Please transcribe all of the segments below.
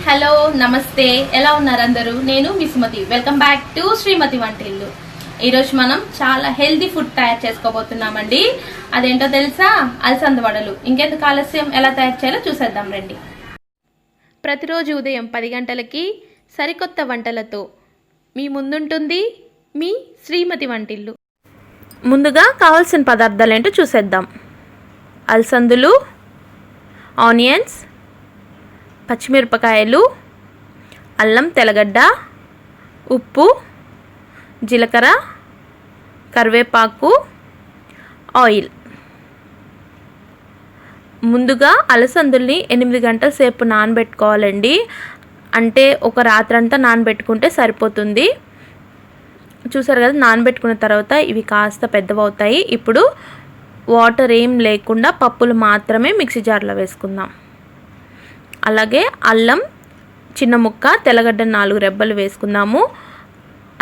Hello నమస్తే, ఎలా ఉన్నారు అందరూ? నేను మీ సుమతి. వెల్కమ్ బ్యాక్ టు శ్రీమతి వంటిల్లు. ఈరోజు మనం చాలా హెల్దీ ఫుడ్ తయారు చేసుకోబోతున్నామండి. అదేంటో తెలుసా? అలసంద వడలు. ఇంకెందుకు ఆలస్యం, ఎలా తయారు చేయాలో చూసేద్దాం రండి. ప్రతిరోజు ఉదయం 10 గంటలకి సరికొత్త వంటలతో మీ ముందుంటుంది మీ శ్రీమతి వంటిల్లు. ముందుగా కావాల్సిన పదార్థాలు ఏంటో చూసేద్దాం. అలసందులు, ఆనియన్స్, పచ్చిమిరపకాయలు, అల్లం తెల్లగడ్డ, ఉప్పు, జీలకర్ర, కరివేపాకు, ఆయిల్. ముందుగా అలసందుల్ని 8 గంటల సేపు నానబెట్టుకోవాలండి. అంటే ఒక రాత్రంతా నానబెట్టుకుంటే సరిపోతుంది. చూసారు కదా, నానబెట్టుకున్న తర్వాత ఇవి కాస్త పెద్దవవుతాయి. ఇప్పుడు వాటర్ ఏం లేకుండా పప్పులు మాత్రమే మిక్సీ జార్లో వేసుకుందాం. అలాగే అల్లం చిన్న ముక్క, తెల్లగడ్డ 4 రెబ్బలు వేసుకుందాము.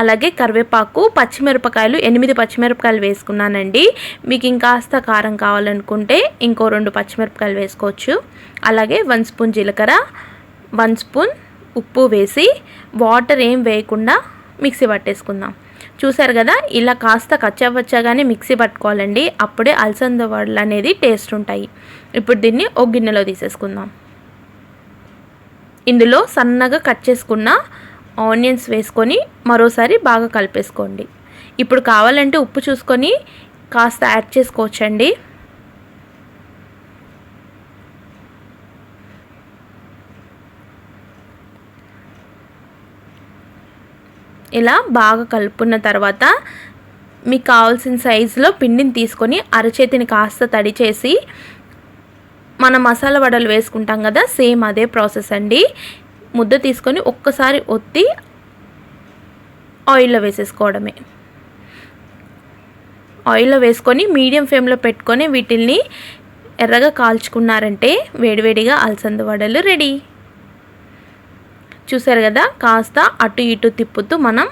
అలాగే కరివేపాకు, పచ్చిమిరపకాయలు 8 పచ్చిమిరపకాయలు వేసుకున్నానండి. మీకు ఇంకాస్త కారం కావాలనుకుంటే ఇంకో 2 పచ్చిమిరపకాయలు వేసుకోవచ్చు. అలాగే 1 స్పూన్ జీలకర్ర, 1 స్పూన్ ఉప్పు వేసి వాటర్ ఏం వేయకుండా మిక్సీ పట్టేసుకుందాం. చూసారు కదా, ఇలా కాస్త కచ్చాపచ్చాగానే మిక్సీ పట్టుకోవాలండి. అప్పుడే అలసంద వడలు అనేది టేస్ట్ ఉంటాయి. ఇప్పుడు దీన్ని ఒక గిన్నెలో తీసేసుకుందాం. ఇందులో సన్నగా కట్ చేసుకున్న ఆనియన్స్ వేసుకొని మరోసారి బాగా కలిపేసుకోండి. ఇప్పుడు కావాలంటే ఉప్పు చూసుకొని కాస్త యాడ్ చేసుకోవచ్చండి. ఇలా బాగా కలుపుకున్న తర్వాత మీకు కావాల్సిన సైజులో పిండిని తీసుకొని అరచేతిని కాస్త తడి చేసి మన మసాలా వడలు వేసుకుంటాం కదా, సేమ్ అదే ప్రాసెస్ అండి. ముద్ద తీసుకొని ఒక్కసారి ఒత్తి ఆయిల్లో వేసేసుకోవడమే. ఆయిల్లో వేసుకొని మీడియం ఫ్లేమ్లో పెట్టుకొని వీటిల్ని ఎర్రగా కాల్చుకున్నారంటే వేడివేడిగా అలసంద వడలు రెడీ. చూసారు కదా, కాస్త అటు ఇటు తిప్పుతూ మనం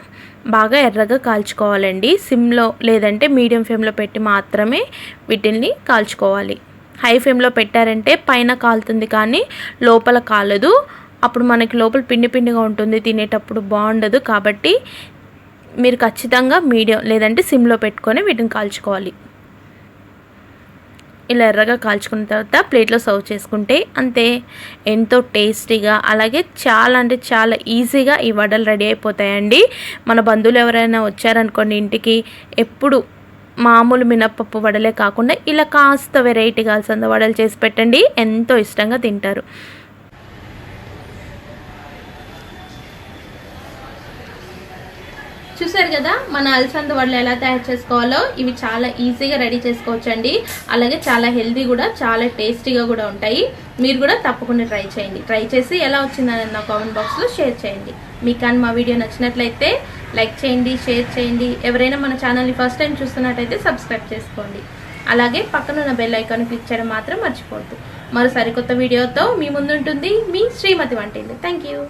బాగా ఎర్రగా కాల్చుకోవాలండి. సిమ్లో లేదంటే మీడియం ఫ్లేమ్లో పెట్టి మాత్రమే వీటిల్ని కాల్చుకోవాలి. హై ఫ్లేమ్లో పెట్టారంటే పైన కాలుతుంది కానీ లోపల కాలదు. అప్పుడు మనకి లోపల పిండి పిండిగా ఉంటుంది, తినేటప్పుడు బాగుండదు. కాబట్టి మీరు ఖచ్చితంగా మీడియం లేదంటే సిమ్లో పెట్టుకొని వీటిని కాల్చుకోవాలి. ఇలా ఎర్రగా కాల్చుకున్న తర్వాత ప్లేట్లో సర్వ్ చేసుకుంటే అంతే, ఎంతో టేస్టీగా అలాగే చాలా అంటే చాలా ఈజీగా ఈ వడలు రెడీ అయిపోతాయండి. మన బంధువులు ఎవరైనా వచ్చారనుకోండి ఇంటికి, ఎప్పుడు మామూలు మినప్పప్పు వడలే కాకుండా ఇలా కాస్త వెరైటీగా అలసంద వడలు చేసి పెట్టండి, ఎంతో ఇష్టంగా తింటారు. చూసారు కదా మన అలసంద వడలు ఎలా తయారు చేసుకోవాలో. ఇవి చాలా ఈజీగా రెడీ చేసుకోవచ్చండి. అలాగే చాలా హెల్దీ కూడా, చాలా టేస్టీగా కూడా ఉంటాయి. మీరు కూడా తప్పకుండా ట్రై చేయండి. ట్రై చేసి ఎలా వచ్చిందని నా కామెంట్ బాక్స్లో షేర్ చేయండి. మీకు కానీ మా వీడియో నచ్చినట్లయితే లైక్ చేయండి, షేర్ చేయండి. ఎవరైనా మన ఛానల్ని ఫస్ట్ టైం చూస్తున్నట్టయితే సబ్స్క్రైబ్ చేసుకోండి. అలాగే పక్కనున్న బెల్ ఐకాన్ క్లిక్ చేయడం మాత్రం మర్చిపోవద్దు. మరో సరికొత్త వీడియోతో మీ ముందుంటుంది మీ శ్రీమతి వంటిల్లు. Thank you.